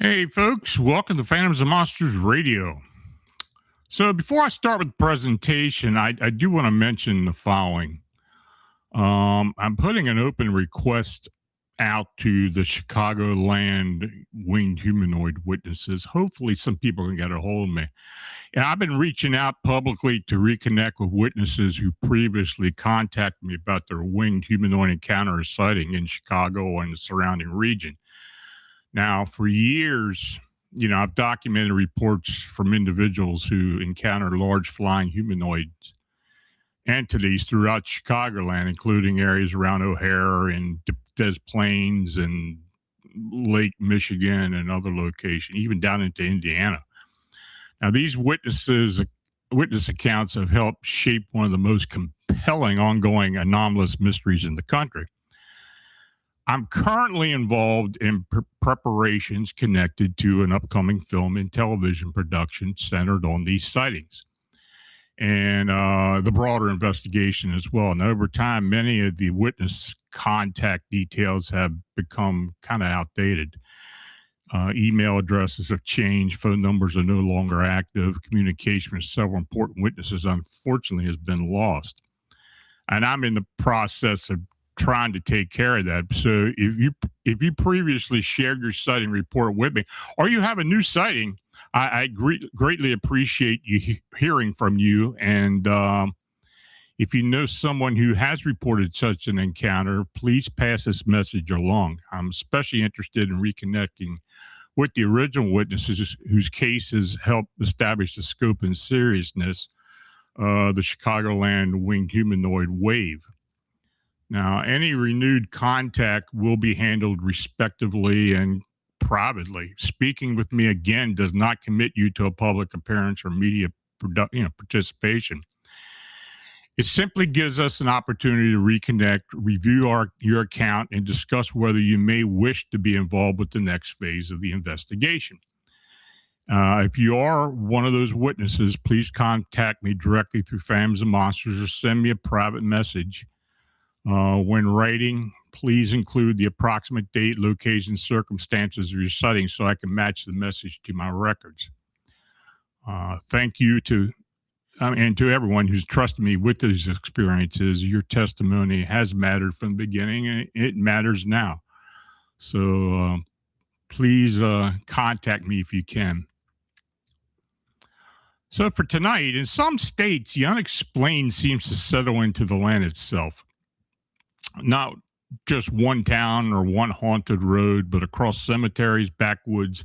Hey, folks, welcome to Phantoms and Monsters Radio. So, before I start with the presentation, I do want to mention the following. I'm putting an open request out to the Chicagoland winged humanoid witnesses. Hopefully, some people can get a hold of me. And I've been reaching out publicly to reconnect with witnesses who previously contacted me about their winged humanoid encounter or sighting in Chicago and the surrounding region. Now, for years, I've documented reports from individuals who encounter large flying humanoid entities throughout Chicagoland, including areas around O'Hare and Des Plaines and Lake Michigan and other locations, even down into Indiana. Now, these witness accounts have helped shape one of the most compelling ongoing anomalous mysteries in the country. I'm currently involved in preparations connected to an upcoming film and television production centered on these sightings and the broader investigation as well. And over time, many of the witness contact details have become kind of outdated. Email addresses have changed, phone numbers are no longer active, communication with several important witnesses, unfortunately, has been lost. And I'm in the process of trying to take care of that. So if you previously shared your sighting report with me, or you have a new sighting, I greatly appreciate you hearing from you. And if you know someone who has reported such an encounter, please pass this message along. I'm especially interested in reconnecting with the original witnesses whose cases helped establish the scope and seriousness of the Chicagoland winged humanoid wave. Now, any renewed contact will be handled respectively and privately. Speaking with me again does not commit you to a public appearance or media participation. It simply gives us an opportunity to reconnect, review your account, and discuss whether you may wish to be involved with the next phase of the investigation. If you are one of those witnesses, please contact me directly through Phantoms and Monsters or send me a private message. When writing, please include the approximate date, location, circumstances of your sighting so I can match the message to my records. Thank you and to everyone who's trusted me with these experiences. Your testimony has mattered from the beginning, and it matters now. So please contact me if you can. So for tonight, in some states, the unexplained seems to settle into the land itself. Not just one town or one haunted road, but across cemeteries, backwoods,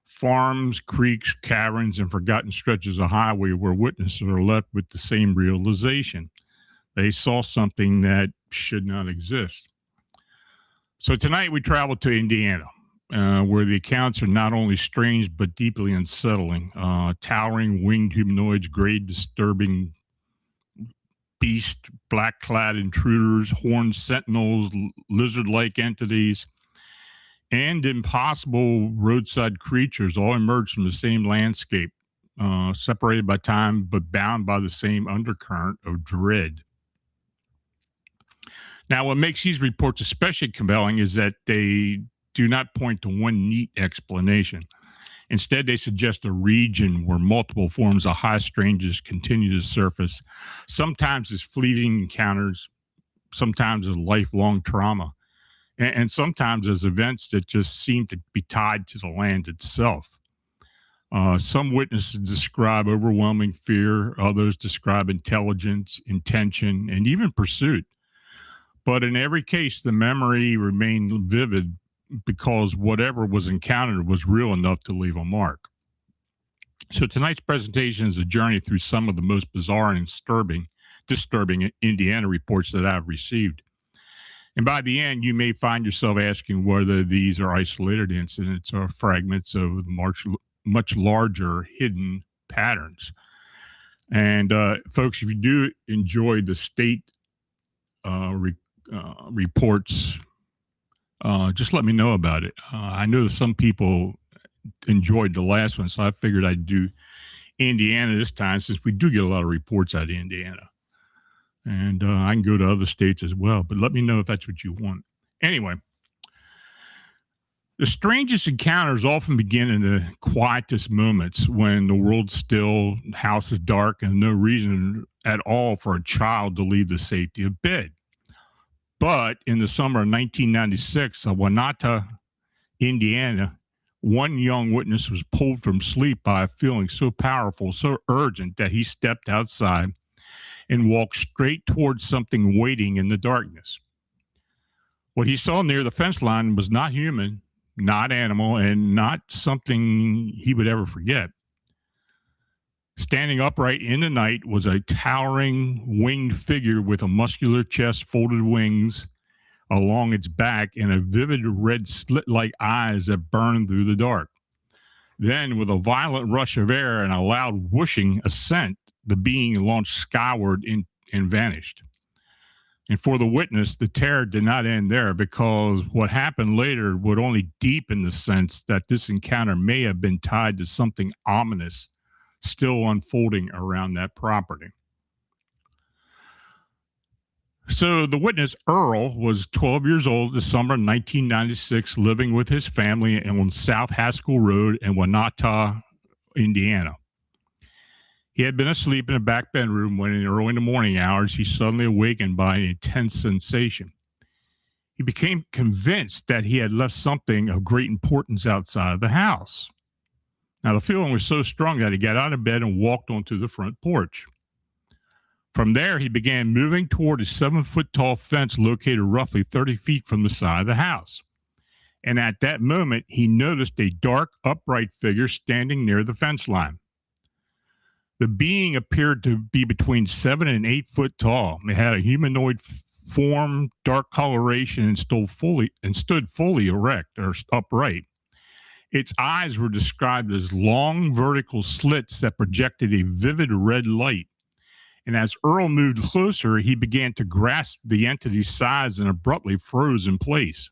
farms, creeks, caverns, and forgotten stretches of highway where witnesses are left with the same realization. They saw something that should not exist. So tonight we travel to Indiana, where the accounts are not only strange but deeply unsettling. Towering winged humanoids, grave disturbing beasts, black clad intruders, horned sentinels, lizard like entities, and impossible roadside creatures all emerge from the same landscape, separated by time but bound by the same undercurrent of dread. Now, what makes these reports especially compelling is that they do not point to one neat explanation. Instead, they suggest a region where multiple forms of high strangeness continue to surface, sometimes as fleeting encounters, sometimes as lifelong trauma, and sometimes as events that just seem to be tied to the land itself. Some witnesses describe overwhelming fear, others describe intelligence, intention, and even pursuit. But in every case, the memory remained vivid because whatever was encountered was real enough to leave a mark. So tonight's presentation is a journey through some of the most bizarre and disturbing Indiana reports that I've received. And by the end, you may find yourself asking whether these are isolated incidents or fragments of much larger hidden patterns. And folks, if you do enjoy the state reports, just let me know about it. I know some people enjoyed the last one, so I figured I'd do Indiana this time since we do get a lot of reports out of Indiana. And I can go to other states as well, but let me know if that's what you want. Anyway, the strangest encounters often begin in the quietest moments when the world's still, the house is dark, and no reason at all for a child to leave the safety of bed. But in the summer of 1996, in Wanata, Indiana, one young witness was pulled from sleep by a feeling so powerful, so urgent, that he stepped outside and walked straight towards something waiting in the darkness. What he saw near the fence line was not human, not animal, and not something he would ever forget. Standing upright in the night was a towering winged figure with a muscular chest, folded wings along its back, and a vivid red slit-like eyes that burned through the dark. Then, with a violent rush of air and a loud whooshing ascent, the being launched skyward and vanished. And for the witness, the terror did not end there, because what happened later would only deepen the sense that this encounter may have been tied to something ominous still unfolding around that property. So the witness, Earl, was 12 years old this summer 1996, living with his family on South Haskell Road in Wanata, Indiana. He had been asleep in a back bedroom when, early in the morning hours, he suddenly awakened by an intense sensation. He became convinced that he had left something of great importance outside of the house. Now, the feeling was so strong that he got out of bed and walked onto the front porch. From there, he began moving toward a 7-foot-tall fence located roughly 30 feet from the side of the house. And at that moment, he noticed a dark, upright figure standing near the fence line. The being appeared to be between 7 and 8 foot tall. It had a humanoid form, dark coloration, and stood fully erect or upright. Its eyes were described as long vertical slits that projected a vivid red light. And as Earl moved closer, he began to grasp the entity's size and abruptly froze in place.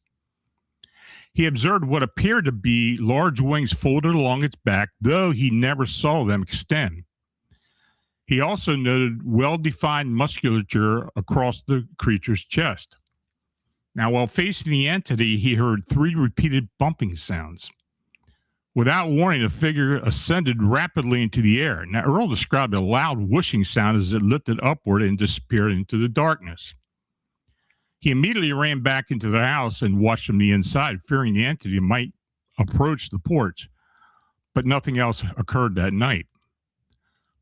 He observed what appeared to be large wings folded along its back, though he never saw them extend. He also noted well-defined musculature across the creature's chest. Now, while facing the entity, he heard 3 repeated bumping sounds. Without warning, the figure ascended rapidly into the air. Now, Earl described a loud whooshing sound as it lifted upward and disappeared into the darkness. He immediately ran back into the house and watched from the inside, fearing the entity might approach the porch. But nothing else occurred that night.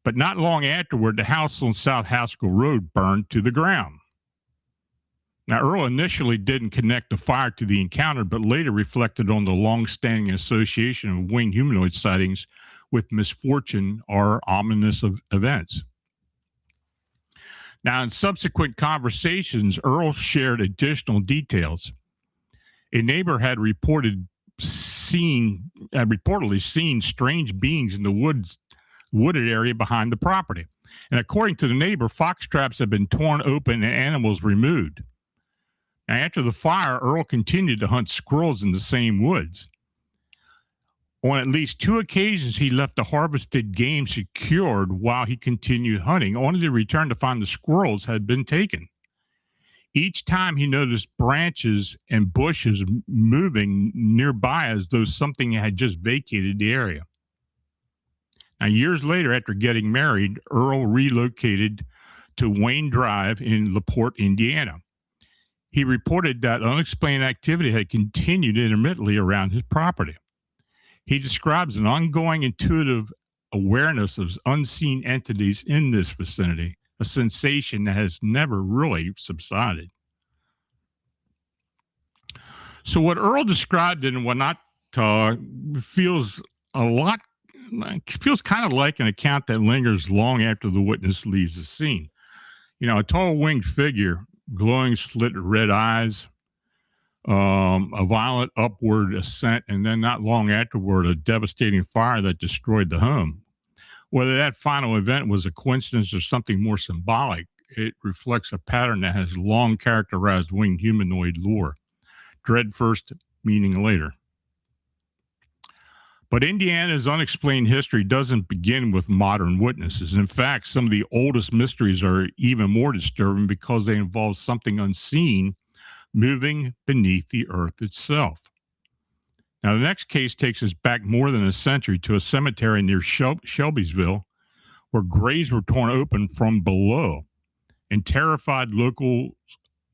But not long afterward, the house on South Haskell Road burned to the ground. Now, Earl initially didn't connect the fire to the encounter, but later reflected on the long-standing association of winged humanoid sightings with misfortune or ominous events. Now, in subsequent conversations, Earl shared additional details. A neighbor had reportedly seen strange beings in the wooded area behind the property. And according to the neighbor, fox traps had been torn open and animals removed. Now, after the fire, Earl continued to hunt squirrels in the same woods. On at least 2 occasions, he left the harvested game secured while he continued hunting, only to return to find the squirrels had been taken. Each time he noticed branches and bushes moving nearby as though something had just vacated the area. Now, years later, after getting married, Earl relocated to Wayne Drive in LaPorte, Indiana. He reported that unexplained activity had continued intermittently around his property. He describes an ongoing intuitive awareness of unseen entities in this vicinity, a sensation that has never really subsided. So, what Earl described in Wanata feels kind of like an account that lingers long after the witness leaves the scene. A tall winged figure, glowing slit red eyes, a violent upward ascent, and then not long afterward, a devastating fire that destroyed the home. Whether that final event was a coincidence or something more symbolic, it reflects a pattern that has long characterized winged humanoid lore. Dread first, meaning later. But Indiana's unexplained history doesn't begin with modern witnesses. In fact, some of the oldest mysteries are even more disturbing because they involve something unseen moving beneath the earth itself. Now, the next case takes us back more than a century to a cemetery near Shelbyville, where graves were torn open from below, and terrified local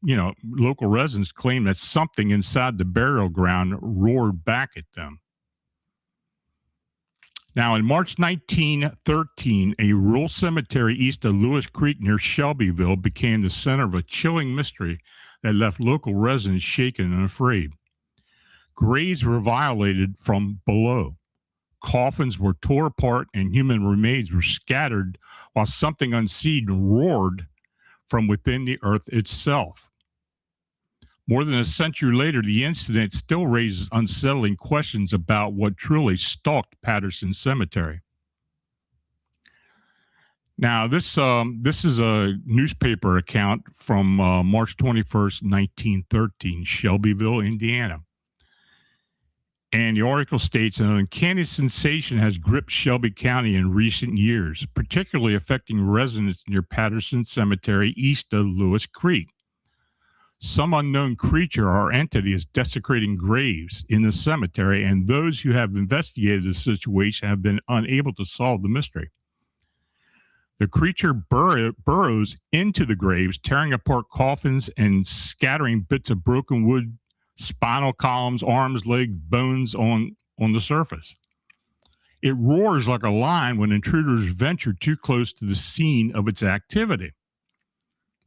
residents claimed that something inside the burial ground roared back at them. Now, in March 1913, a rural cemetery east of Lewis Creek near Shelbyville became the center of a chilling mystery that left local residents shaken and afraid. Graves were violated from below. Coffins were torn apart and human remains were scattered while something unseen roared from within the earth itself. More than a century later, the incident still raises unsettling questions about what truly stalked Patterson Cemetery. Now, this is a newspaper account from March 21st, 1913, Shelbyville, Indiana. And the article states, an uncanny sensation has gripped Shelby County in recent years, particularly affecting residents near Patterson Cemetery east of Lewis Creek. Some unknown creature or entity is desecrating graves in the cemetery, and those who have investigated the situation have been unable to solve the mystery. The creature burrows into the graves, tearing apart coffins and scattering bits of broken wood, spinal columns, arms, legs, bones on the surface. It roars like a lion when intruders venture too close to the scene of its activity.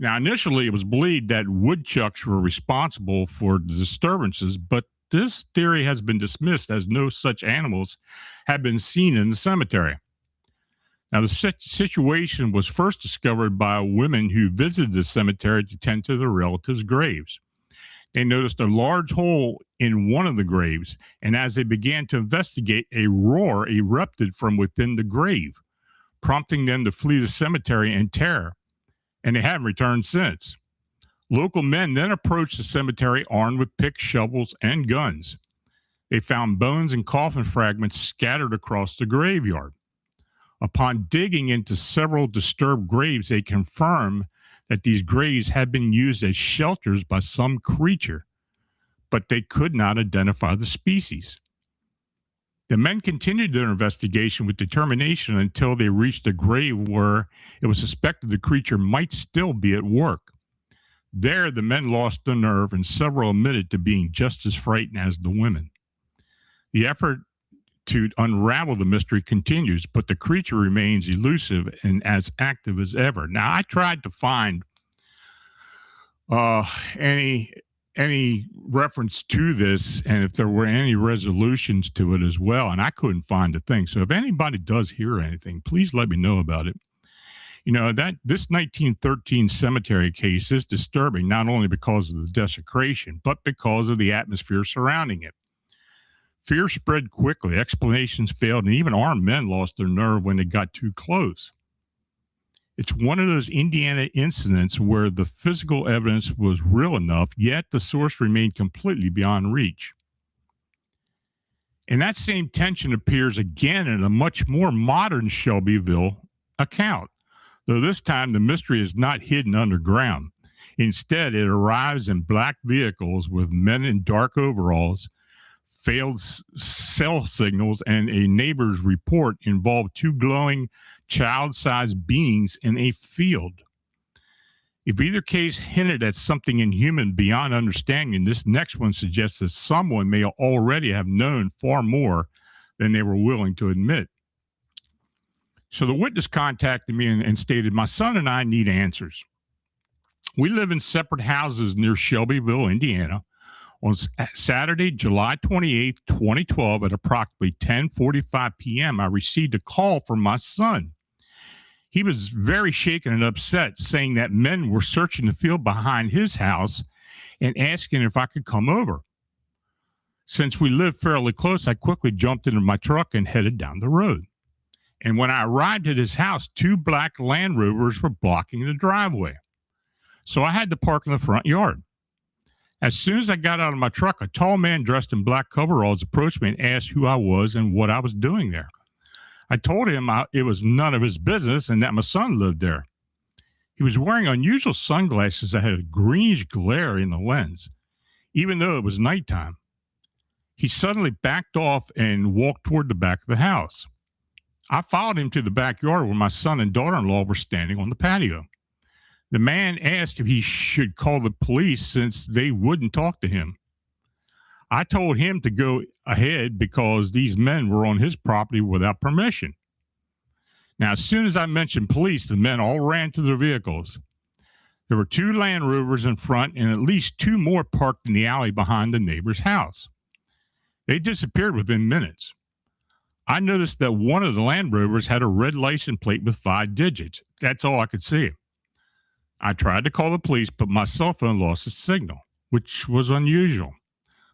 Now, initially, it was believed that woodchucks were responsible for the disturbances, but this theory has been dismissed as no such animals have been seen in the cemetery. Now, the situation was first discovered by women who visited the cemetery to tend to their relatives' graves. They noticed a large hole in one of the graves, and as they began to investigate, a roar erupted from within the grave, prompting them to flee the cemetery in terror. And they haven't returned since. Local men then approached the cemetery armed with picks, shovels, and guns. They found bones and coffin fragments scattered across the graveyard. Upon digging into several disturbed graves, they confirmed that these graves had been used as shelters by some creature, but they could not identify the species. The men continued their investigation with determination until they reached a grave where it was suspected the creature might still be at work. There, the men lost their nerve, and several admitted to being just as frightened as the women. The effort to unravel the mystery continues, but the creature remains elusive and as active as ever. Now, I tried to find uh, any any reference to this, and if there were any resolutions to it as well. And I couldn't find a thing. So if anybody does hear anything, please let me know about it. That this 1913 cemetery case is disturbing not only because of the desecration, but because of the atmosphere surrounding it. Fear spread quickly, explanations failed, and even armed men lost their nerve when they got too close. It's one of those Indiana incidents where the physical evidence was real enough, yet the source remained completely beyond reach. And that same tension appears again in a much more modern Shelbyville account, though this time the mystery is not hidden underground. Instead, it arrives in black vehicles with men in dark overalls. Failed cell signals and a neighbor's report involved two glowing child-sized beings in a field. If either case hinted at something inhuman beyond understanding, this next one suggests that someone may already have known far more than they were willing to admit. So the witness contacted me and stated, "My son and I need answers. We live in separate houses near Shelbyville, Indiana. On Saturday, July 28th, 2012, at approximately 10:45 p.m., I received a call from my son. He was very shaken and upset, saying that men were searching the field behind his house and asking if I could come over. Since we live fairly close, I quickly jumped into my truck and headed down the road. And when I arrived at his house, two black Land Rovers were blocking the driveway. So I had to park in the front yard. As soon as I got out of my truck, a tall man dressed in black coveralls approached me and asked who I was and what I was doing there. I told him it was none of his business and that my son lived there. He was wearing unusual sunglasses that had a greenish glare in the lens, even though it was nighttime. He suddenly backed off and walked toward the back of the house. I followed him to the backyard where my son and daughter-in-law were standing on the patio. The man asked if he should call the police since they wouldn't talk to him. I told him to go ahead because these men were on his property without permission. Now, as soon as I mentioned police, the men all ran to their vehicles. There were two Land Rovers in front and at least two more parked in the alley behind the neighbor's house. They disappeared within minutes. I noticed that one of the Land Rovers had a red license plate with 5 digits. That's all I could see. I tried to call the police, but my cell phone lost its signal, which was unusual.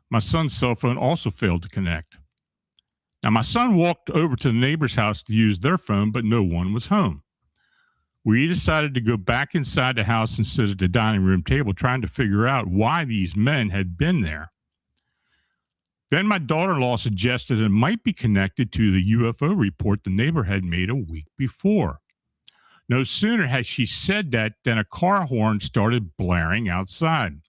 My son's cell phone also failed to connect. Now, my son walked over to the neighbor's house to use their phone, but no one was home. We decided to go back inside the house and sit at the dining room table, trying to figure out why these men had been there. Then my daughter-in-law suggested it might be connected to the UFO report the neighbor had made a week before. No sooner had she said that than a car horn started blaring outside.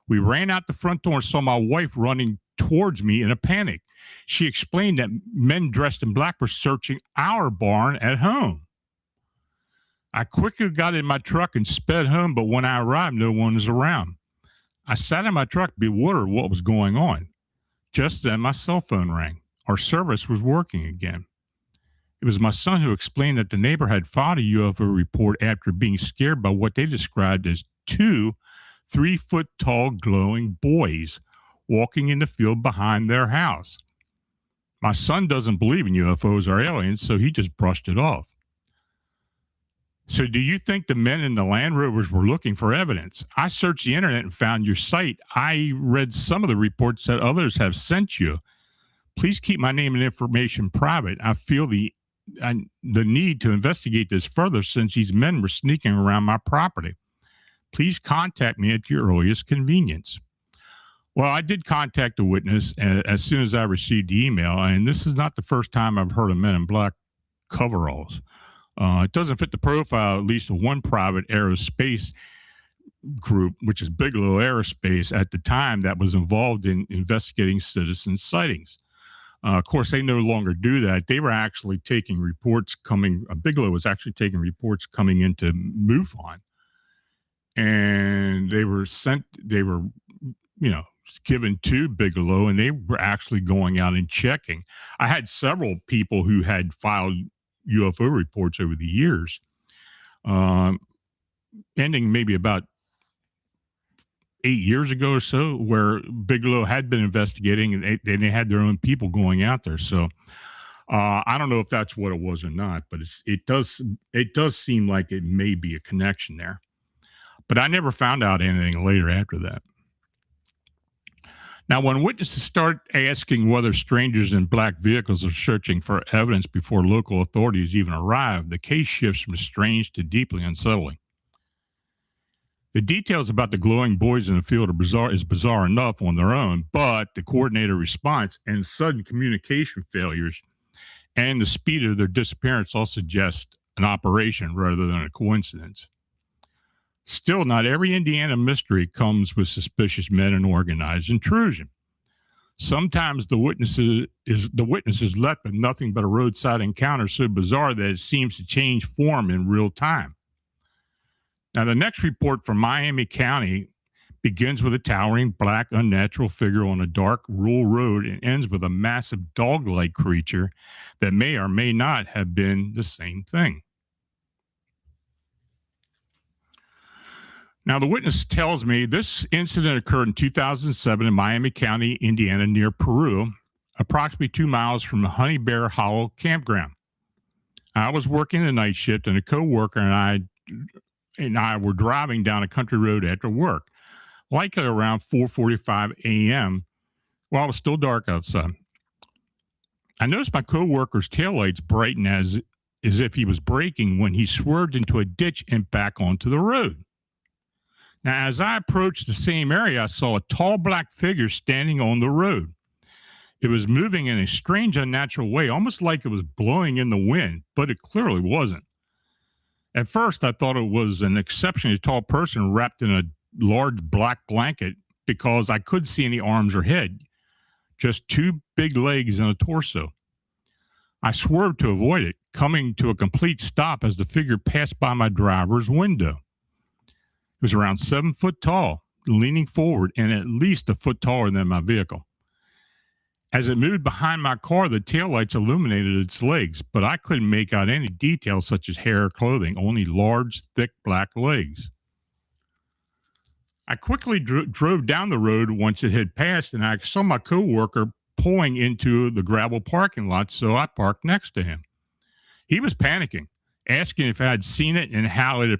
We ran out the front door and saw my wife running towards me in a panic. She explained that men dressed in black were searching our barn at home. I quickly got in my truck and sped home, but when I arrived, no one was around. I sat in my truck, bewildered what was going on. Just then, my cell phone rang. Our service was working again. It was my son who explained that the neighbor had filed a UFO report after being scared by what they described as 2 3-foot-tall glowing boys walking in the field behind their house. My son doesn't believe in UFOs or aliens, so he just brushed it off. So do you think the men in the Land Rovers were looking for evidence? I searched the internet and found your site. I read some of the reports that others have sent you. Please keep my name and information private. I feel the need to investigate this further since these men were sneaking around my property. Please contact me at your earliest convenience. Well, I did contact the witness as soon as I received the email, and this is not the first time I've heard of men in black coveralls. It doesn't fit the profile, at least of one private aerospace group, which is Bigelow Aerospace, at the time that was involved in investigating citizen sightings. Of course, they no longer do that. They were actually taking reports Bigelow was actually taking reports coming into MUFON. And they were given to Bigelow, and they were actually going out and checking. I had several people who had filed UFO reports over the years, ending maybe about 8 years ago or so, where Bigelow had been investigating, and they had their own people going out there. So I don't know if that's what it was or not, but it does seem like it may be a connection there. But I never found out anything later after that. Now, when witnesses start asking whether strangers in black vehicles are searching for evidence before local authorities even arrive, the case shifts from strange to deeply unsettling. The details about the glowing boys in the field is bizarre enough on their own, but the coordinated response and sudden communication failures and the speed of their disappearance all suggest an operation rather than a coincidence. Still, not every Indiana mystery comes with suspicious men and organized intrusion. Sometimes the witness is left with nothing but a roadside encounter so bizarre that it seems to change form in real time. Now, the next report from Miami County begins with a towering black unnatural figure on a dark rural road and ends with a massive dog-like creature that may or may not have been the same thing. Now, the witness tells me this incident occurred in 2007 in Miami County, Indiana, near Peru, approximately 2 miles from the Honey Bear Hollow campground. I was working the night shift, and a coworker and I were driving down a country road after work, likely around 4:45 a.m. while it was still dark outside. I noticed my coworker's taillights brighten as if he was braking when he swerved into a ditch and back onto the road. Now, as I approached the same area, I saw a tall black figure standing on the road. It was moving in a strange, unnatural way, almost like it was blowing in the wind, but it clearly wasn't. At first, I thought it was an exceptionally tall person wrapped in a large black blanket because I couldn't see any arms or head, just two big legs and a torso. I swerved to avoid it, coming to a complete stop as the figure passed by my driver's window. It was around 7 foot tall, leaning forward and at least a foot taller than my vehicle. As it moved behind my car, the taillights illuminated its legs, but I couldn't make out any details such as hair or clothing, only large, thick black legs. I quickly drove down the road once it had passed, and I saw my coworker pulling into the gravel parking lot, so I parked next to him. He was panicking, asking if I had seen it and how it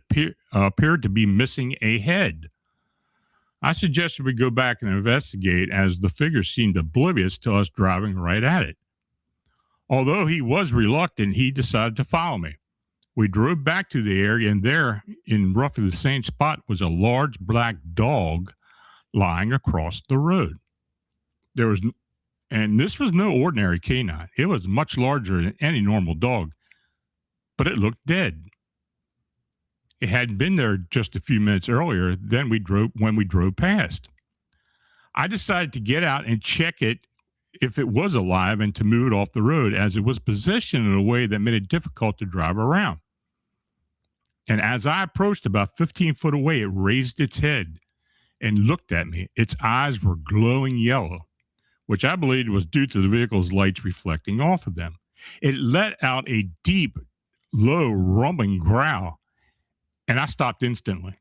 appeared to be missing a head. I suggested we go back and investigate as the figure seemed oblivious to us driving right at it. Although he was reluctant, he decided to follow me. We drove back to the area, and there, in roughly the same spot, was a large black dog lying across the road. And this was no ordinary canine. It was much larger than any normal dog, but it looked dead. It hadn't been there just a few minutes earlier when we drove past. I decided to get out and check it if it was alive and to move it off the road, as it was positioned in a way that made it difficult to drive around. And as I approached about 15 foot away, it raised its head and looked at me. Its eyes were glowing yellow, which I believed was due to the vehicle's lights reflecting off of them. It let out a deep, low, rumbling growl, and I stopped instantly.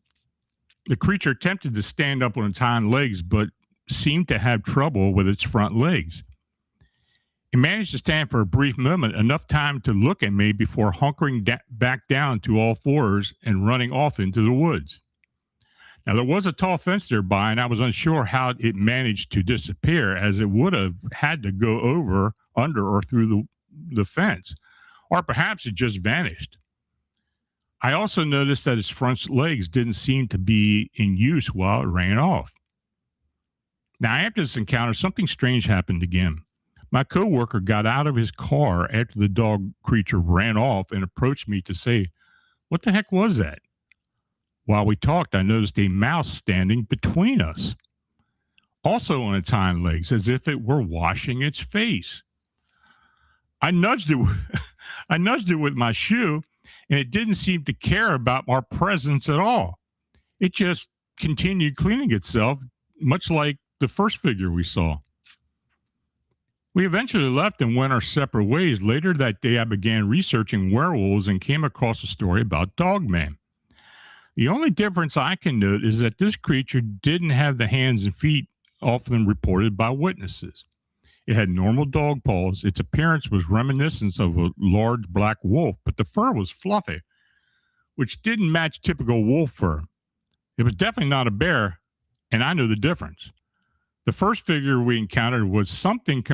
The creature attempted to stand up on its hind legs, but seemed to have trouble with its front legs. It managed to stand for a brief moment, enough time to look at me before hunkering back down to all fours and running off into the woods. Now, there was a tall fence nearby, and I was unsure how it managed to disappear, as it would have had to go over, under, or through the fence, or perhaps it just vanished. I also noticed that its front legs didn't seem to be in use while it ran off. Now, after this encounter, something strange happened again. My coworker got out of his car after the dog creature ran off and approached me to say, "What the heck was that?" While we talked, I noticed a mouse standing between us, also on its hind legs, as if it were washing its face. I nudged it I nudged it with my shoe, and it didn't seem to care about our presence at all. It just continued cleaning itself, much like the first figure we saw. We eventually left and went our separate ways. Later that day, I began researching werewolves and came across a story about Dogman. The only difference I can note is that this creature didn't have the hands and feet often reported by witnesses. It had normal dog paws. Its appearance was reminiscent of a large black wolf, but the fur was fluffy, which didn't match typical wolf fur. It was definitely not a bear, and I knew the difference. The first figure we encountered was sometimes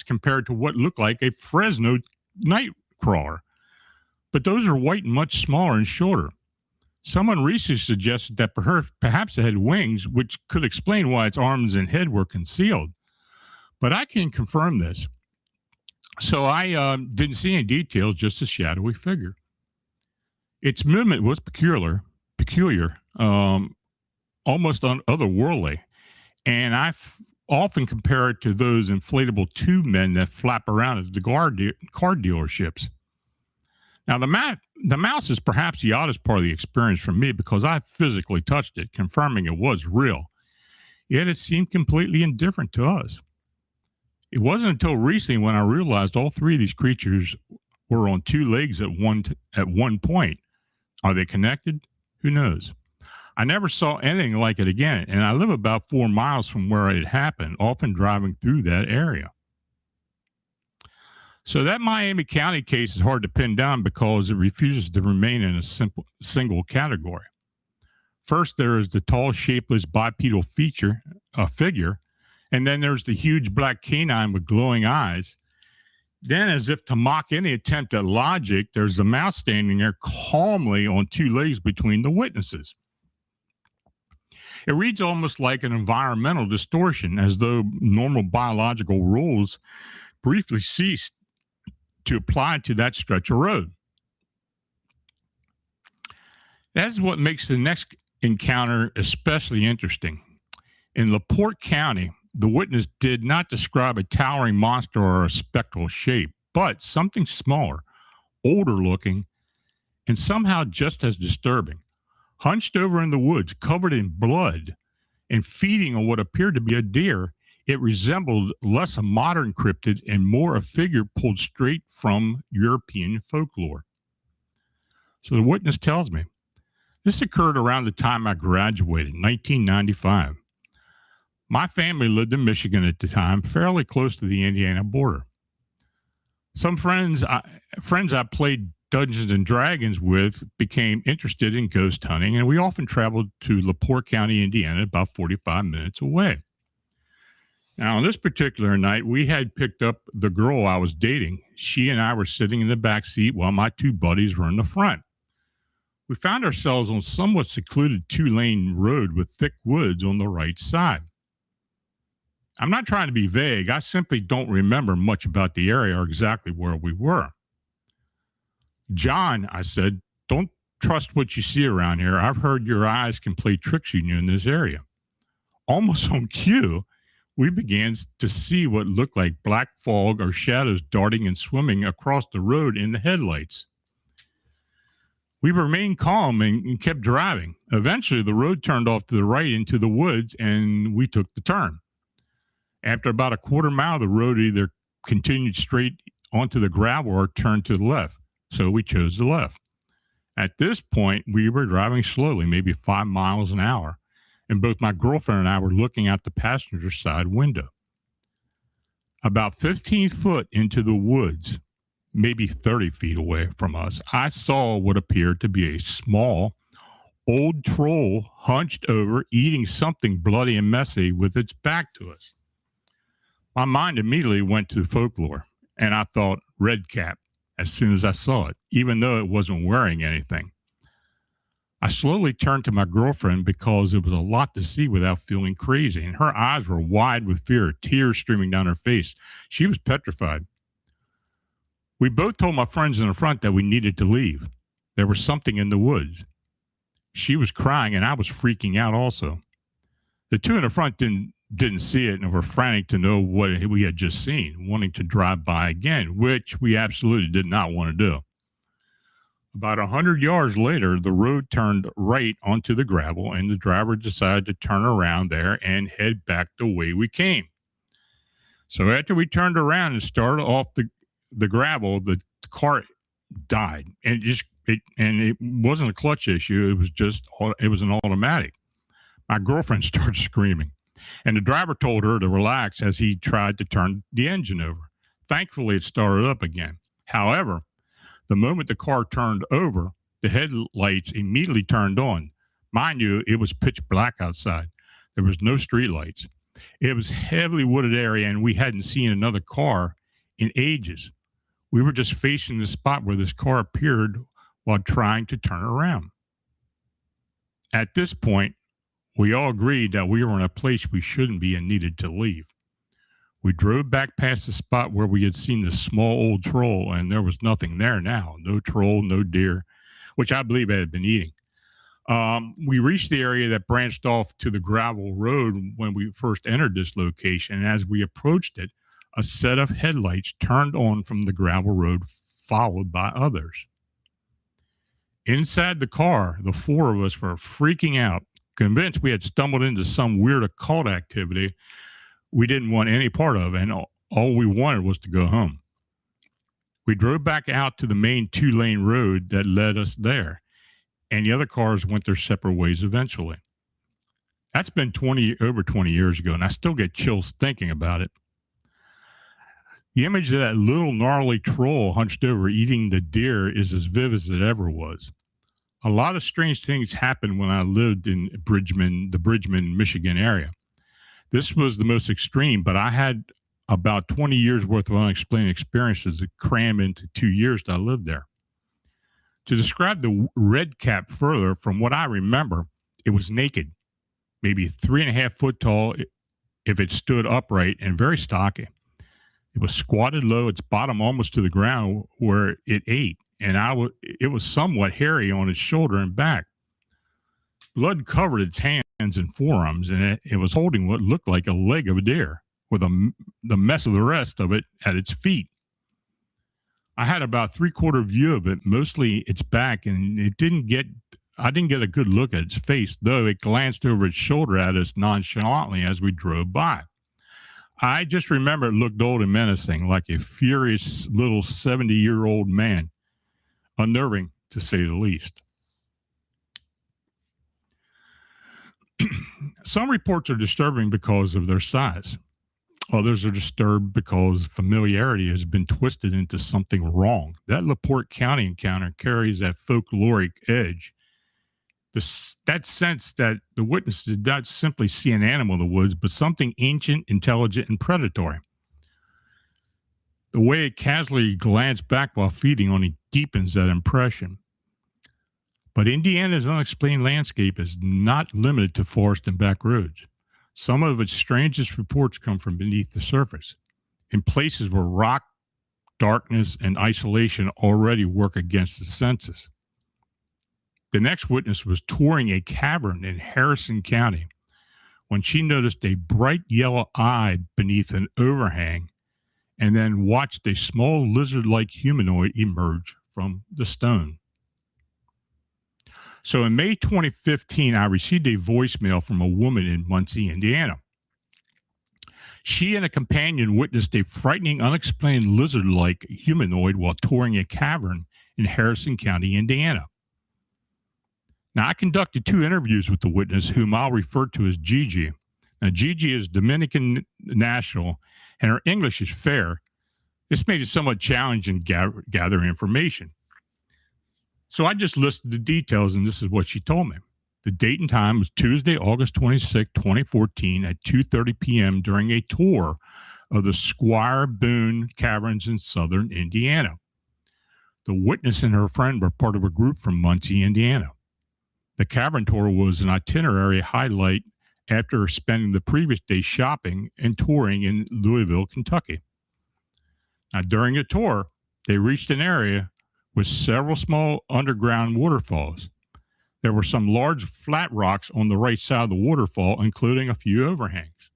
compared to what looked like a Fresno night crawler, but those are white and much smaller and shorter. Someone recently suggested that perhaps it had wings, which could explain why its arms and head were concealed. But I can confirm this. So I didn't see any details, just a shadowy figure. Its movement was peculiar, almost otherworldly. And often compare it to those inflatable tube men that flap around at the car dealerships. Now, the mouse is perhaps the oddest part of the experience for me because I physically touched it, confirming it was real. Yet it seemed completely indifferent to us. It wasn't until recently when I realized all three of these creatures were on two legs at one point. Are they connected? Who knows? I never saw anything like it again, and I live about 4 miles from where it happened, often driving through that area. So that Miami County case is hard to pin down because it refuses to remain in a single category. First, there is the tall, shapeless bipedal figure, and then there's the huge black canine with glowing eyes. Then, as if to mock any attempt at logic, there's the mouse standing there calmly on two legs between the witnesses. It reads almost like an environmental distortion, as though normal biological rules briefly ceased to apply to that stretch of road. That's what makes the next encounter especially interesting. In LaPorte County, the witness did not describe a towering monster or a spectral shape, but something smaller, older looking, and somehow just as disturbing. Hunched over in the woods, covered in blood, and feeding on what appeared to be a deer, it resembled less a modern cryptid and more a figure pulled straight from European folklore. So the witness tells me, this occurred around the time I graduated, 1995. My family lived in Michigan at the time, fairly close to the Indiana border. Some friends I played Dungeons and Dragons with became interested in ghost hunting, and we often traveled to LaPorte County, Indiana, about 45 minutes away. Now, on this particular night, we had picked up the girl I was dating. She and I were sitting in the back seat while my two buddies were in the front. We found ourselves on a somewhat secluded two-lane road with thick woods on the right side. I'm not trying to be vague. I simply don't remember much about the area or exactly where we were. John, I said, don't trust what you see around here. I've heard your eyes can play tricks on you in this area. Almost on cue, we began to see what looked like black fog or shadows darting and swimming across the road in the headlights. We remained calm and kept driving. Eventually, the road turned off to the right into the woods, and we took the turn. After about a quarter mile, the road either continued straight onto the gravel or turned to the left. So we chose the left. At this point, we were driving slowly, maybe 5 miles an hour, and both my girlfriend and I were looking out the passenger side window. About 15 foot into the woods, maybe 30 feet away from us, I saw what appeared to be a small, old troll hunched over, eating something bloody and messy with its back to us. My mind immediately went to folklore, and I thought red cap as soon as I saw it, even though it wasn't wearing anything. I slowly turned to my girlfriend because it was a lot to see without feeling crazy, and her eyes were wide with fear, tears streaming down her face. She was petrified. We both told my friends in the front that we needed to leave. There was something in the woods. She was crying, and I was freaking out also. The two in the front didn't see it and were frantic to know what we had just seen, wanting to drive by again, which we absolutely did not want to do. About 100 yards later, the road turned right onto the gravel, and the driver decided to turn around there and head back the way we came. So after we turned around and started off the gravel, the car died, and It wasn't a clutch issue. It was an automatic. My girlfriend started screaming, and the driver told her to relax as he tried to turn the engine over. Thankfully, it started up again. However, the moment the car turned over, the headlights immediately turned on. Mind you, it was pitch black outside. There was no street lights. It was heavily wooded area, and we hadn't seen another car in ages. We were just facing the spot where this car appeared while trying to turn around. At this point, we all agreed that we were in a place we shouldn't be and needed to leave. We drove back past the spot where we had seen the small old troll, and there was nothing there now. No troll, no deer, which I believe it had been eating. We reached the area that branched off to the gravel road when we first entered this location, and as we approached it, a set of headlights turned on from the gravel road, followed by others. Inside the car, the four of us were freaking out, convinced we had stumbled into some weird occult activity we didn't want any part of, and all we wanted was to go home. We drove back out to the main 2-lane road that led us there, and the other cars went their separate ways eventually. That's been over 20 years ago, and I still get chills thinking about it. The image of that little gnarly troll hunched over eating the deer is as vivid as it ever was. A lot of strange things happened when I lived in the Bridgman, Michigan area. This was the most extreme, but I had about 20 years worth of unexplained experiences to cram into 2 years that I lived there. To describe the red cap further, from what I remember, it was naked, maybe 3.5 foot tall if it stood upright, and very stocky. It was squatted low, its bottom almost to the ground where it ate, and it was somewhat hairy on its shoulder and back. Blood covered its hands and forearms, and it was holding what looked like a leg of a deer, with the mess of the rest of it at its feet. I had about 3/4 view of it, mostly its back, and I didn't get a good look at its face, though it glanced over its shoulder at us nonchalantly as we drove by. I just remember it looked old and menacing, like a furious little 70-year-old man, unnerving to say the least. Some reports are disturbing because of their size. Others are disturbed because familiarity has been twisted into something wrong. That LaPorte County encounter carries that folkloric edge. That sense that the witness did not simply see an animal in the woods, but something ancient, intelligent, and predatory. The way it casually glanced back while feeding only deepens that impression. But Indiana's unexplained landscape is not limited to forest and back roads. Some of its strangest reports come from beneath the surface, in places where rock, darkness, and isolation already work against the senses. The next witness was touring a cavern in Harrison County when she noticed a bright yellow eye beneath an overhang and then watched a small lizard-like humanoid emerge from the stone. So in May 2015, I received a voicemail from a woman in Muncie, Indiana. She and a companion witnessed a frightening, unexplained lizard-like humanoid while touring a cavern in Harrison County, Indiana. Now, I conducted 2 interviews with the witness, whom I'll refer to as Gigi. Now, Gigi is Dominican national, and her English is fair. This made it somewhat challenging to gather information. So I just listed the details, and this is what she told me. The date and time was Tuesday, August 26, 2014 at 2:30 p.m. during a tour of the Squire Boone Caverns in southern Indiana. The witness and her friend were part of a group from Muncie, Indiana. The cavern tour was an itinerary highlight after spending the previous day shopping and touring in Louisville, Kentucky. Now, during the tour, they reached an area with several small underground waterfalls. There were some large flat rocks on the right side of the waterfall, including a few overhangs.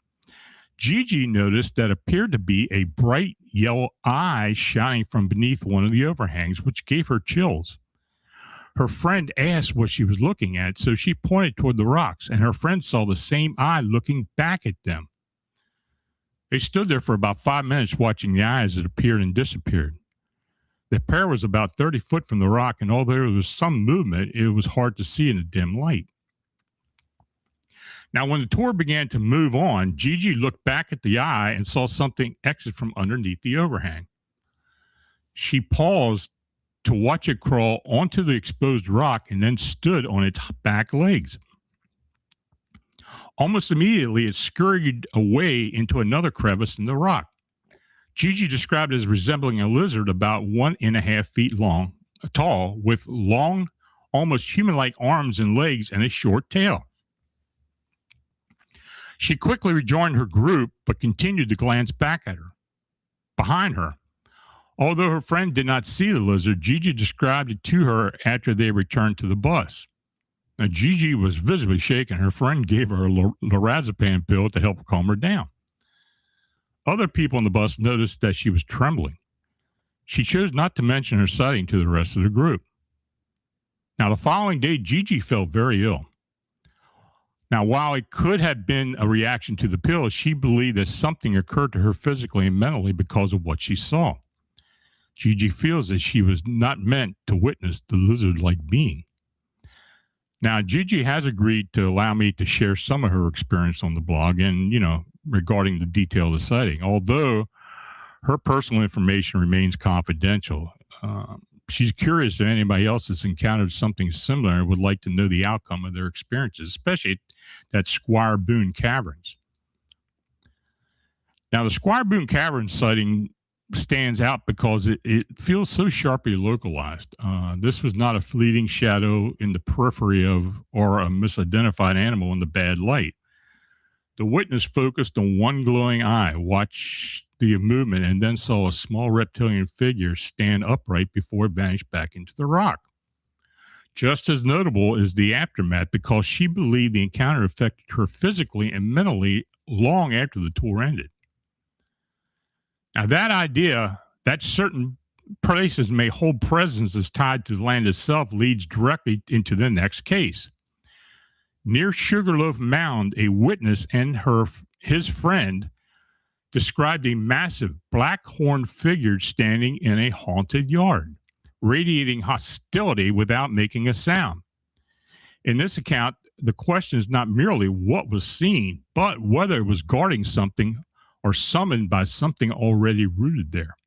Gigi noticed that appeared to be a bright yellow eye shining from beneath one of the overhangs, which gave her chills. Her friend asked what she was looking at, so she pointed toward the rocks, and her friend saw the same eye looking back at them. They stood there for about 5 minutes watching the eye as it appeared and disappeared. The pair was about 30 foot from the rock, and although there was some movement, it was hard to see in the dim light. Now, when the tour began to move on, Gigi looked back at the eye and saw something exit from underneath the overhang. She paused to watch it crawl onto the exposed rock and then stood on its back legs. Almost immediately, it scurried away into another crevice in the rock. Gigi described it as resembling a lizard about 1.5 feet tall, with long, almost human-like arms and legs and a short tail. She quickly rejoined her group, but continued to glance behind her. Although her friend did not see the lizard, Gigi described it to her after they returned to the bus. Now, Gigi was visibly shaken. Her friend gave her a lorazepam pill to help calm her down. Other people on the bus noticed that she was trembling. She chose not to mention her sighting to the rest of the group. Now, the following day, Gigi felt very ill. Now, while it could have been a reaction to the pill, she believed that something occurred to her physically and mentally because of what she saw. Gigi feels that she was not meant to witness the lizard-like being. Now, Gigi has agreed to allow me to share some of her experience on the blog and, regarding the detail of the sighting, although her personal information remains confidential. She's curious if anybody else has encountered something similar and would like to know the outcome of their experiences, especially at Squire Boone Caverns. Now, the Squire Boone Caverns sighting stands out because it feels so sharply localized. This was not a fleeting shadow in the periphery or a misidentified animal in the bad light. The witness focused on one glowing eye, watched the movement, and then saw a small reptilian figure stand upright before it vanished back into the rock. Just as notable is the aftermath, because she believed the encounter affected her physically and mentally long after the tour ended. Now, that idea that certain places may hold presences tied to the land itself leads directly into the next case. Near Sugarloaf Mound, a witness and his friend described a massive black horned figure standing in a haunted yard, radiating hostility without making a sound. In this account, the question is not merely what was seen, but whether it was guarding something or summoned by something already rooted there.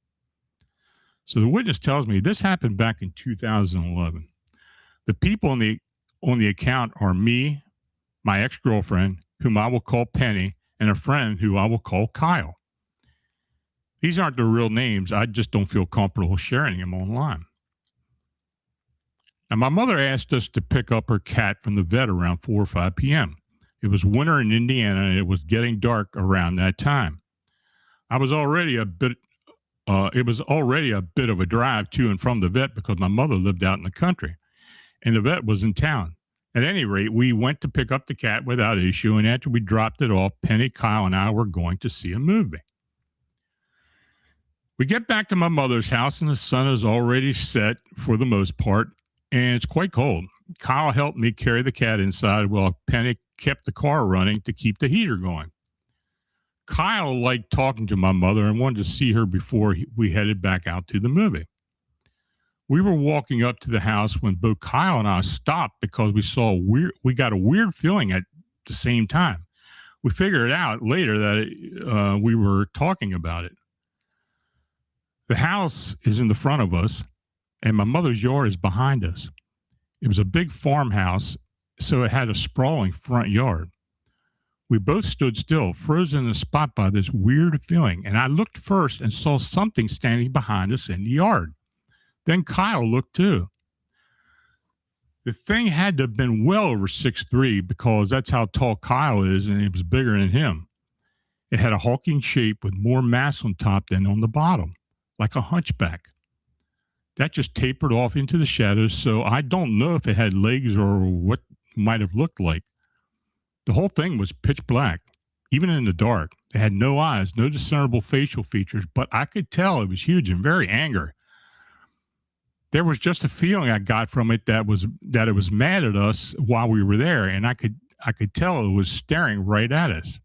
So the witness tells me this happened back in 2011. The people on the account are me, my ex-girlfriend, whom I will call Penny, and a friend who I will call Kyle. These aren't their real names. I just don't feel comfortable sharing them online. Now, my mother asked us to pick up her cat from the vet around 4 or 5 p.m. It was winter in Indiana, and it was getting dark around that time. It was already a bit of a drive to and from the vet because my mother lived out in the country, and the vet was in town. At any rate, we went to pick up the cat without issue, and after we dropped it off, Penny, Kyle, and I were going to see a movie. We get back to my mother's house, and the sun is already set for the most part, and it's quite cold. Kyle helped me carry the cat inside while Penny kept the car running to keep the heater going. Kyle liked talking to my mother and wanted to see her before we headed back out to the movie. We were walking up to the house when both Kyle and I stopped because we got a weird feeling at the same time. We figured out later that we were talking about it. The house is in the front of us, and my mother's yard is behind us. It was a big farmhouse, so it had a sprawling front yard. We both stood still, frozen in the spot by this weird feeling, and I looked first and saw something standing behind us in the yard. Then Kyle looked too. The thing had to have been well over 6'3" because that's how tall Kyle is, and it was bigger than him. It had a hulking shape with more mass on top than on the bottom, like a hunchback. That just tapered off into the shadows, so I don't know if it had legs or what might have looked like. The whole thing was pitch black, even in the dark. It had no eyes, no discernible facial features, but I could tell it was huge and very angry. There was just a feeling I got from it that it was mad at us while we were there, and I could tell it was staring right at us.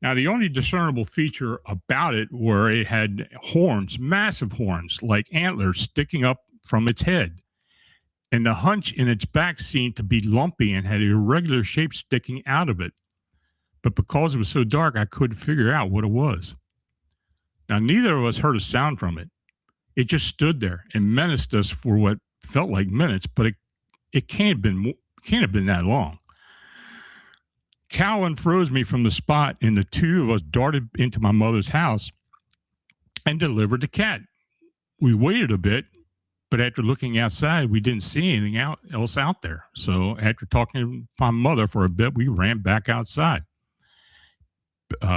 Now, the only discernible feature about it were it had horns, massive horns, like antlers sticking up from its head. And the hunch in its back seemed to be lumpy and had irregular shapes sticking out of it. But because it was so dark, I couldn't figure out what it was. Now, neither of us heard a sound from it. It just stood there and menaced us for what felt like minutes, but it can't have been that long. Cal unfroze me from the spot, and the two of us darted into my mother's house and delivered the cat. We waited a bit, but after looking outside, we didn't see anything else out there. So after talking to my mother for a bit, we ran back outside.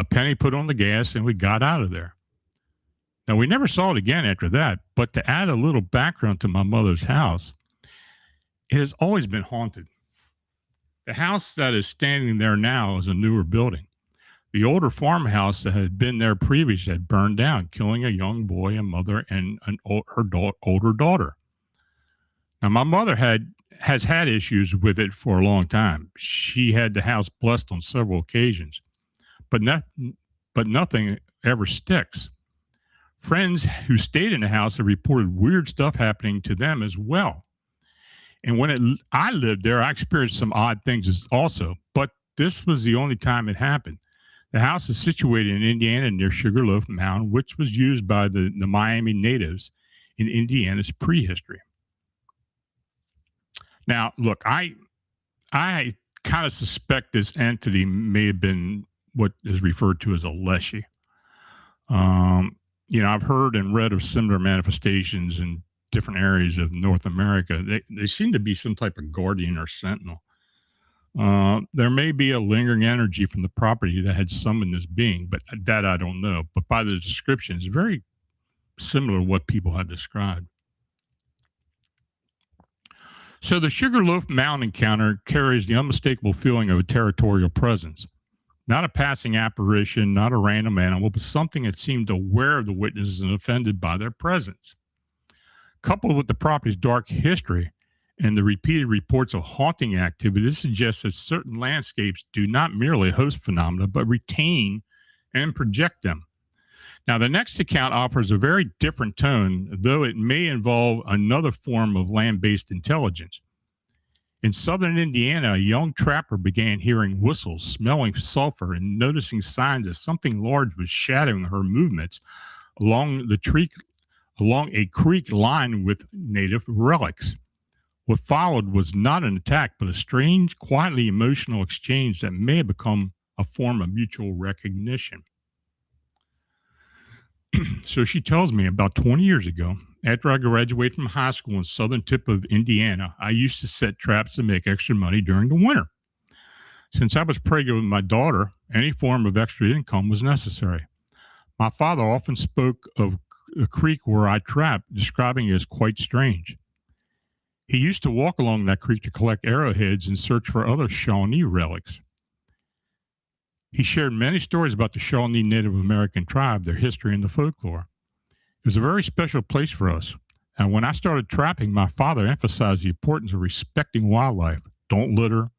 Penny put on the gas, and we got out of there. Now, we never saw it again after that, but to add a little background to my mother's house, it has always been haunted. The house that is standing there now is a newer building. The older farmhouse that had been there previously had burned down, killing a young boy, a mother, and her older daughter. Now, my mother has had issues with it for a long time. She had the house blessed on several occasions, but nothing ever sticks. Friends who stayed in the house have reported weird stuff happening to them as well. And when I lived there, I experienced some odd things also, but this was the only time it happened. The house is situated in Indiana near Sugarloaf Mound, which was used by the Miami natives in Indiana's prehistory. Now, look, I kind of suspect this entity may have been what is referred to as a leshy. I've heard and read of similar manifestations in different areas of North America. They seem to be some type of guardian or sentinel. There may be a lingering energy from the property that had summoned this being, but that I don't know. But by the description, it's very similar to what people had described. So the Sugarloaf Mound encounter carries the unmistakable feeling of a territorial presence. Not a passing apparition, not a random animal, but something that seemed aware of the witnesses and offended by their presence. Coupled with the property's dark history and the repeated reports of haunting activity, this suggests that certain landscapes do not merely host phenomena, but retain and project them. Now, the next account offers a very different tone, though it may involve another form of land-based intelligence. In southern Indiana, a young trapper began hearing whistles, smelling sulfur, and noticing signs that something large was shadowing her movements along a creek lined with native relics. What followed was not an attack, but a strange, quietly emotional exchange that may have become a form of mutual recognition. So she tells me about 20 years ago, after I graduated from high school in southern tip of Indiana, I used to set traps to make extra money during the winter. Since I was pregnant with my daughter, any form of extra income was necessary. My father often spoke of a creek where I trapped, describing it as quite strange. He used to walk along that creek to collect arrowheads and search for other Shawnee relics. He shared many stories about the Shawnee Native American tribe, their history, and the folklore. It was a very special place for us. And when I started trapping, my father emphasized the importance of respecting wildlife. Don't litter,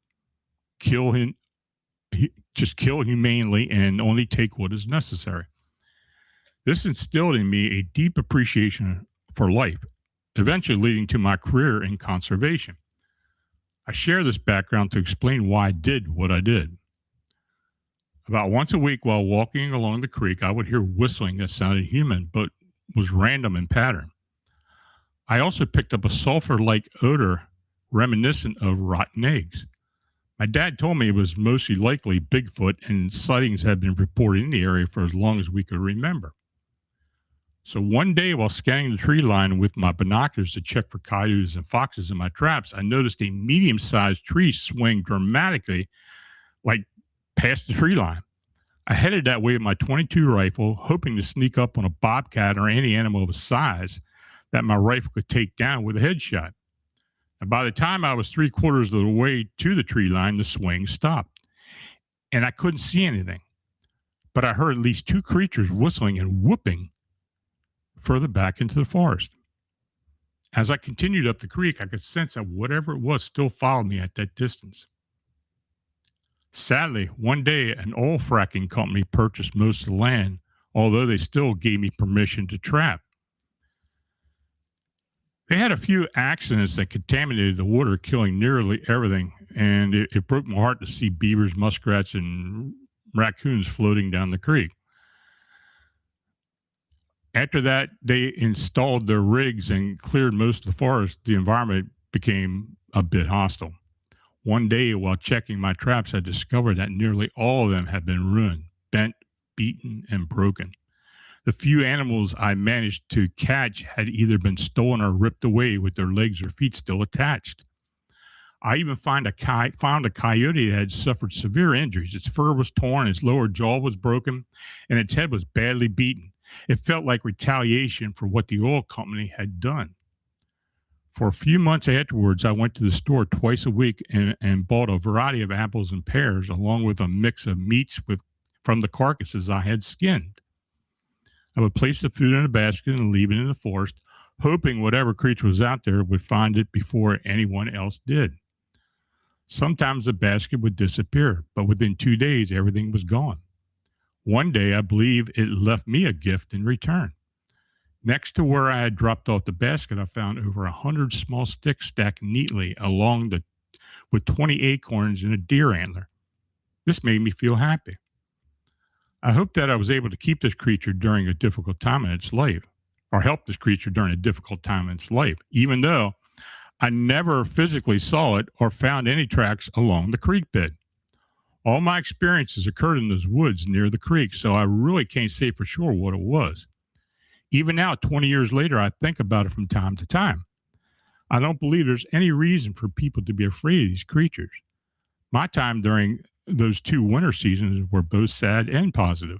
just kill humanely, and only take what is necessary. This instilled in me a deep appreciation for life, eventually leading to my career in conservation. I share this background to explain why I did what I did. About once a week while walking along the creek, I would hear whistling that sounded human, but was random in pattern. I also picked up a sulfur-like odor reminiscent of rotten eggs. My dad told me it was mostly likely Bigfoot, and sightings had been reported in the area for as long as we could remember. So one day while scanning the tree line with my binoculars to check for coyotes and foxes in my traps, I noticed a medium-sized tree swing dramatically, like past the tree line. I headed that way with my .22 rifle, hoping to sneak up on a bobcat or any animal of a size that my rifle could take down with a headshot. And by the time I was 3/4 of the way to the tree line, the swing stopped, and I couldn't see anything. But I heard at least two creatures whistling and whooping further back into the forest. As I continued up the creek, I could sense that whatever it was still followed me at that distance. Sadly, one day an oil fracking company purchased most of the land, although they still gave me permission to trap. They had a few accidents that contaminated the water, killing nearly everything, and it broke my heart to see beavers, muskrats, and raccoons floating down the creek. After that, they installed their rigs and cleared most of the forest. The environment became a bit hostile. One day, while checking my traps, I discovered that nearly all of them had been ruined, bent, beaten, and broken. The few animals I managed to catch had either been stolen or ripped away with their legs or feet still attached. I even found a coyote that had suffered severe injuries. Its fur was torn, its lower jaw was broken, and its head was badly beaten. It felt like retaliation for what the oil company had done. For a few months afterwards, I went to the store twice a week and bought a variety of apples and pears, along with a mix of meats from the carcasses I had skinned. I would place the food in a basket and leave it in the forest, hoping whatever creature was out there would find it before anyone else did. Sometimes the basket would disappear, but within 2 days, everything was gone. One day, I believe it left me a gift in return. Next to where I had dropped off the basket, I found over 100 small sticks stacked neatly with 20 acorns and a deer antler. This made me feel happy. I hope that I was able to keep this creature during a difficult time in its life, or help this creature during a difficult time in its life, even though I never physically saw it or found any tracks along the creek bed. All my experiences occurred in those woods near the creek, so I really can't say for sure what it was. Even now, 20 years later, I think about it from time to time. I don't believe there's any reason for people to be afraid of these creatures. My time during those 2 winter seasons were both sad and positive.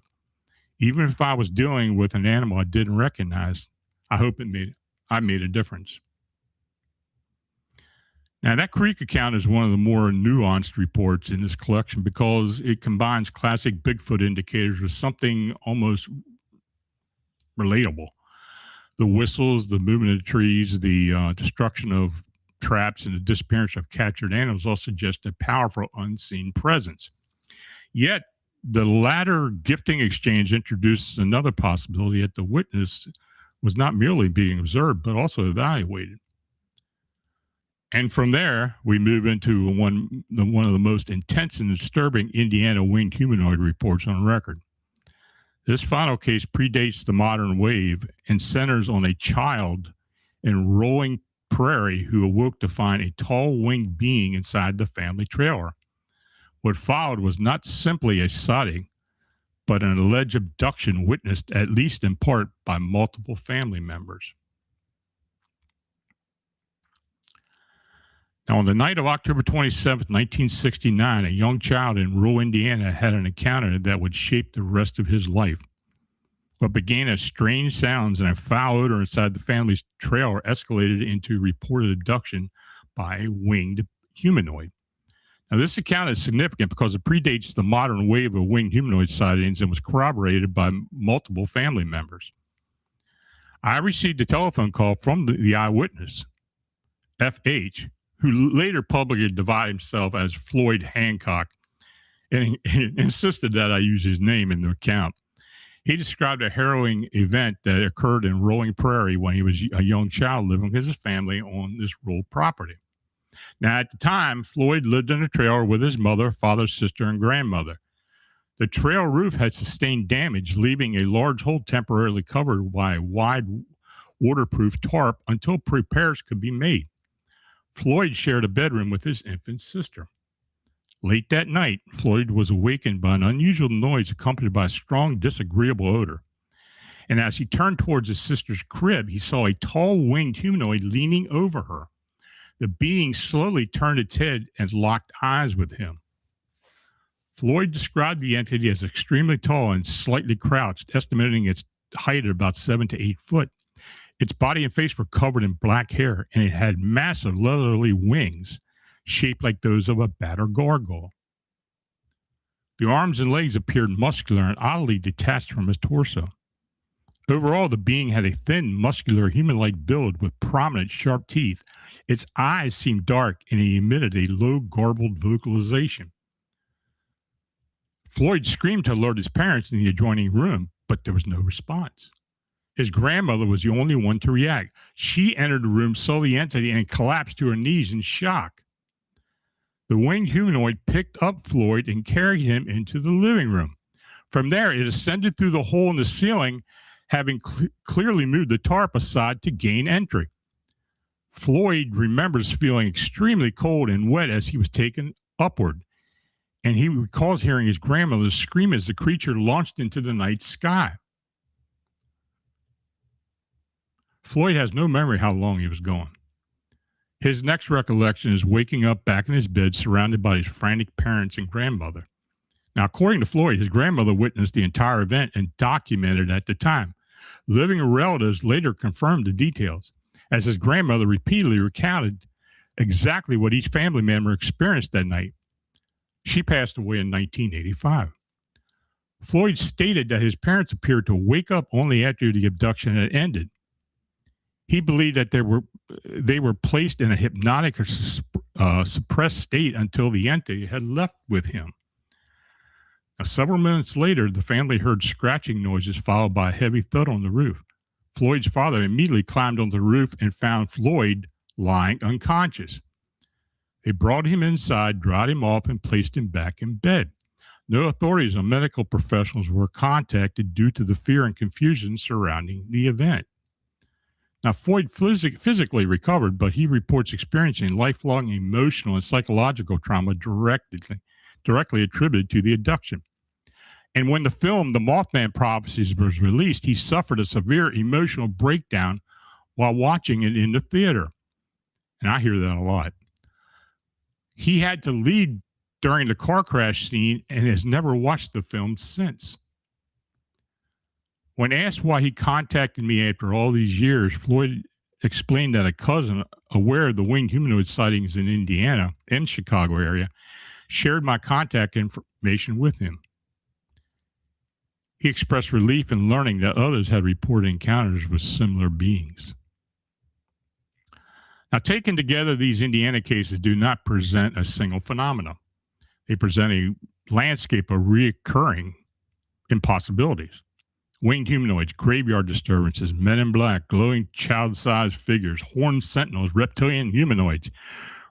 Even if I was dealing with an animal I didn't recognize, I hope I made a difference. Now, that creek account is one of the more nuanced reports in this collection because it combines classic Bigfoot indicators with something almost relatable. The whistles, the movement of the trees, the destruction of traps, and the disappearance of captured animals all suggest a powerful unseen presence. Yet, the latter gifting exchange introduces another possibility that the witness was not merely being observed, but also evaluated. And from there, we move into one of the most intense and disturbing Indiana winged humanoid reports on record. This final case predates the modern wave and centers on a child in Rolling Prairie who awoke to find a tall winged being inside the family trailer. What followed was not simply a sighting, but an alleged abduction witnessed at least in part by multiple family members. Now, on the night of October 27th, 1969, a young child in rural Indiana had an encounter that would shape the rest of his life. What began as strange sounds and a foul odor inside the family's trailer escalated into reported abduction by a winged humanoid. Now, this account is significant because it predates the modern wave of winged humanoid sightings and was corroborated by multiple family members. I received a telephone call from the eyewitness, F.H., who later publicly divided himself as Floyd Hancock, and he insisted that I use his name in the account. He described a harrowing event that occurred in Rolling Prairie when he was a young child living with his family on this rural property. Now, at the time, Floyd lived in a trailer with his mother, father, sister, and grandmother. The trailer roof had sustained damage, leaving a large hole temporarily covered by a wide waterproof tarp until repairs could be made. Floyd shared a bedroom with his infant sister. Late that night, Floyd was awakened by an unusual noise accompanied by a strong, disagreeable odor. And as he turned towards his sister's crib, he saw a tall, winged humanoid leaning over her. The being slowly turned its head and locked eyes with him. Floyd described the entity as extremely tall and slightly crouched, estimating its height at about 7 to 8 foot. Its body and face were covered in black hair, and it had massive leathery wings shaped like those of a bat or gargoyle. The arms and legs appeared muscular and oddly detached from his torso. Overall, the being had a thin, muscular, human-like build with prominent, sharp teeth. Its eyes seemed dark, and he emitted a low, garbled vocalization. Floyd screamed to alert his parents in the adjoining room, but there was no response. His grandmother was the only one to react. She entered the room, saw the entity, and collapsed to her knees in shock. The winged humanoid picked up Floyd and carried him into the living room. From there, it ascended through the hole in the ceiling, having clearly moved the tarp aside to gain entry. Floyd remembers feeling extremely cold and wet as he was taken upward, and he recalls hearing his grandmother scream as the creature launched into the night sky. Floyd has no memory how long he was gone. His next recollection is waking up back in his bed surrounded by his frantic parents and grandmother. Now, according to Floyd, his grandmother witnessed the entire event and documented it at the time. Living relatives later confirmed the details, as his grandmother repeatedly recounted exactly what each family member experienced that night. She passed away in 1985. Floyd stated that his parents appeared to wake up only after the abduction had ended. He believed that they were placed in a hypnotic or suppressed state until the entity had left with him. Now, several minutes later, the family heard scratching noises followed by a heavy thud on the roof. Floyd's father immediately climbed on the roof and found Floyd lying unconscious. They brought him inside, dried him off, and placed him back in bed. No authorities or medical professionals were contacted due to the fear and confusion surrounding the event. Now, Floyd physically recovered, but he reports experiencing lifelong emotional and psychological trauma directly attributed to the abduction. And when the film The Mothman Prophecies was released, he suffered a severe emotional breakdown while watching it in the theater. And I hear that a lot. He had to leave during the car crash scene and has never watched the film since. When asked why he contacted me after all these years, Floyd explained that a cousin, aware of the winged humanoid sightings in Indiana and Chicago area, shared my contact information with him. He expressed relief in learning that others had reported encounters with similar beings. Now, taken together, these Indiana cases do not present a single phenomenon. They present a landscape of recurring impossibilities. Winged humanoids, graveyard disturbances, men in black, glowing child-sized figures, horned sentinels, reptilian humanoids,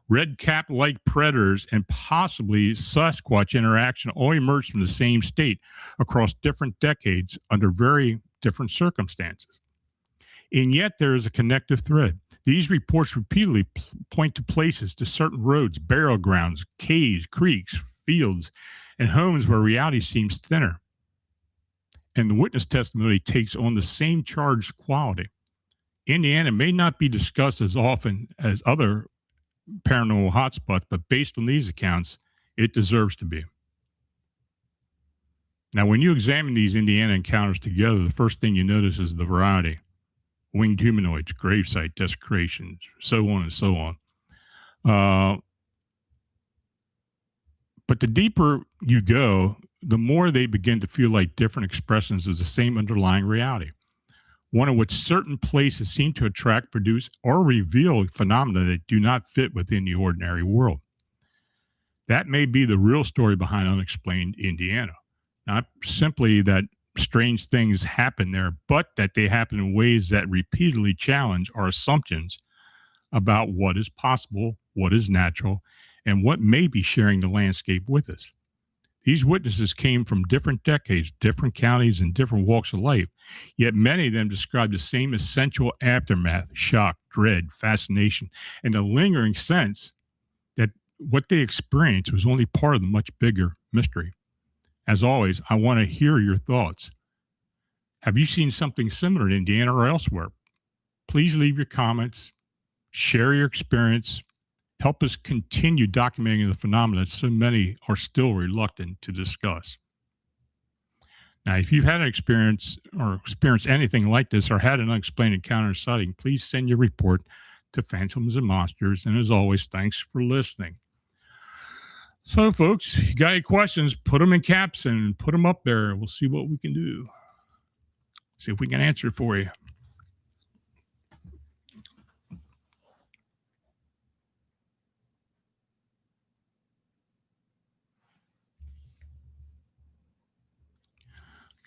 red cap-like predators, and possibly Sasquatch interaction all emerged from the same state across different decades under very different circumstances. And yet there is a connective thread. These reports repeatedly point to places, to certain roads, burial grounds, caves, creeks, fields, and homes where reality seems thinner. And the witness testimony takes on the same charged quality. Indiana may not be discussed as often as other paranormal hotspots, but based on these accounts, it deserves to be. Now, when you examine these Indiana encounters together, the first thing you notice is the variety. Winged humanoids, gravesite desecrations, so on and so on. But the deeper you go, the more they begin to feel like different expressions of the same underlying reality, one in which certain places seem to attract, produce, or reveal phenomena that do not fit within the ordinary world. That may be the real story behind Unexplained Indiana. Not simply that strange things happen there, but that they happen in ways that repeatedly challenge our assumptions about what is possible, what is natural, and what may be sharing the landscape with us. These witnesses came from different decades, different counties, and different walks of life, yet many of them described the same essential aftermath: shock, dread, fascination, and a lingering sense that what they experienced was only part of the much bigger mystery. As always, I want to hear your thoughts. Have you seen something similar in Indiana or elsewhere? Please leave your comments, share your experience, help us continue documenting the phenomena that so many are still reluctant to discuss. Now, if you've had an experience or experienced anything like this or had an unexplained encounter or sighting, please send your report to Phantoms and Monsters. And as always, thanks for listening. So, folks, you got any questions, put them in caps and put them up there. We'll see what we can do. See if we can answer it for you.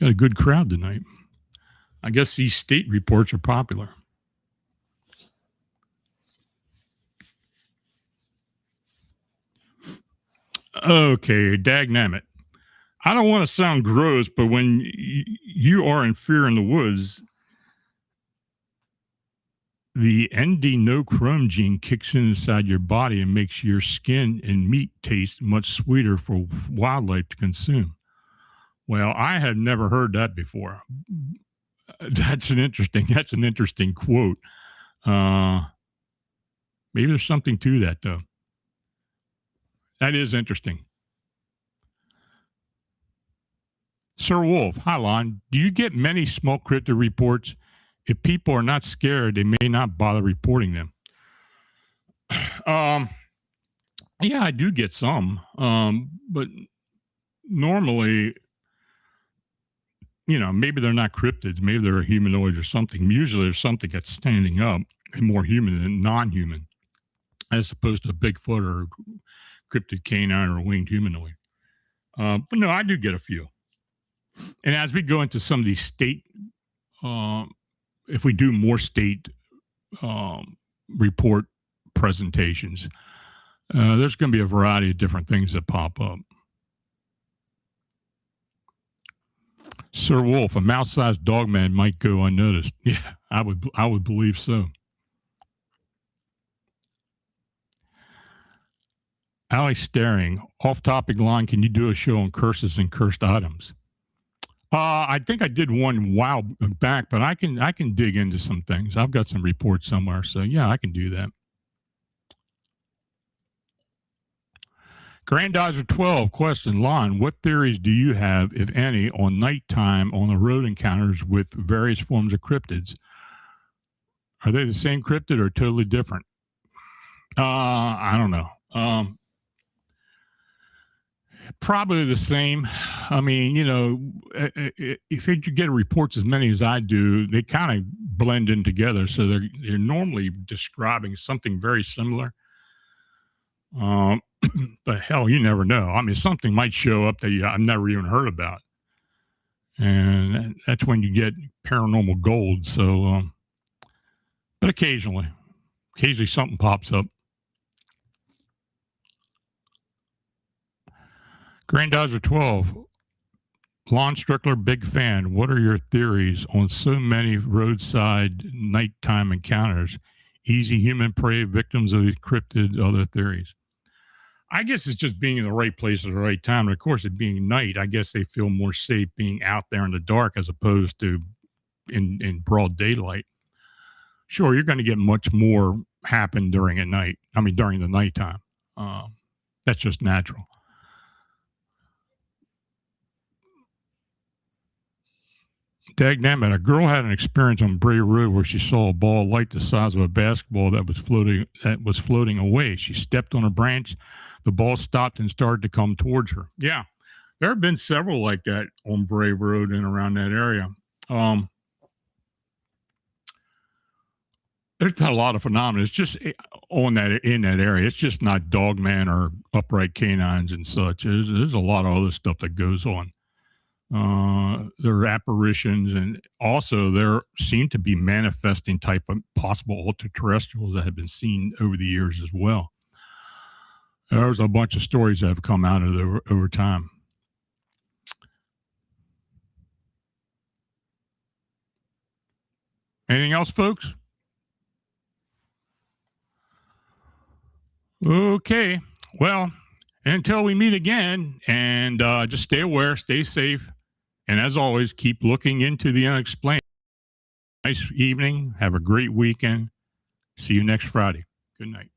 Got a good crowd tonight. I guess these state reports are popular. Okay, dagnammit. I don't want to sound gross, but when you are in fear in the woods, the ND-no-chrome gene kicks in inside your body and makes your skin and meat taste much sweeter for wildlife to consume. Well, I had never heard that before. That's an interesting quote. Maybe there's something to that, though. That is interesting. Sir Wolf, hi, Lon. Do you get many small cryptid reports? If people are not scared, they may not bother reporting them. Yeah, I do get some, but normally, maybe they're not cryptids. Maybe they're humanoids or something. Usually, there's something that's standing up and more human than non-human, as opposed to a Bigfoot or cryptid canine or a winged humanoid. But no, I do get a few. And as we go into some of these state, if we do more state report presentations, there's going to be a variety of different things that pop up. Sir Wolf, a mouse-sized dog man might go unnoticed. Yeah, I would believe so. Allie staring. Off-topic line, can you do a show on curses and cursed items? I think I did one a while back, but I can dig into some things. I've got some reports somewhere, so yeah, I can do that. Grandizer 12 question, Lon, what theories do you have, if any, on nighttime on the road encounters with various forms of cryptids? Are they the same cryptid or totally different? I don't know. Probably the same. I mean, if you get reports as many as I do, they kind of blend in together. So they're normally describing something very similar. But hell, you never know. I mean, something might show up that I've never even heard about. And that's when you get paranormal gold. So, but occasionally something pops up. Grandizer 12, Lon Strickler, big fan. What are your theories on so many roadside nighttime encounters? Easy human prey, victims of the cryptid, other theories. I guess it's just being in the right place at the right time. And of course, it being night, I guess they feel more safe being out there in the dark as opposed to in broad daylight. Sure, you're going to get much more happen during the nighttime. That's just natural. Dagnammit, a girl had an experience on Bray Road where she saw a ball of light the size of a basketball that was floating away. She stepped on a branch, the ball stopped and started to come towards her. Yeah, there have been several like that on Bray Road and around that area. There's been a lot of phenomena. It's just in that area. It's just not Dogman or upright canines and such. There's a lot of other stuff that goes on. There are apparitions, and also there seem to be manifesting type of possible ultra-terrestrials that have been seen over the years as well. There's a bunch of stories that have come out of it over time. Anything else, folks? Okay. Well, until we meet again, and just stay aware, stay safe, and as always, keep looking into the unexplained. Nice evening. Have a great weekend. See you next Friday. Good night.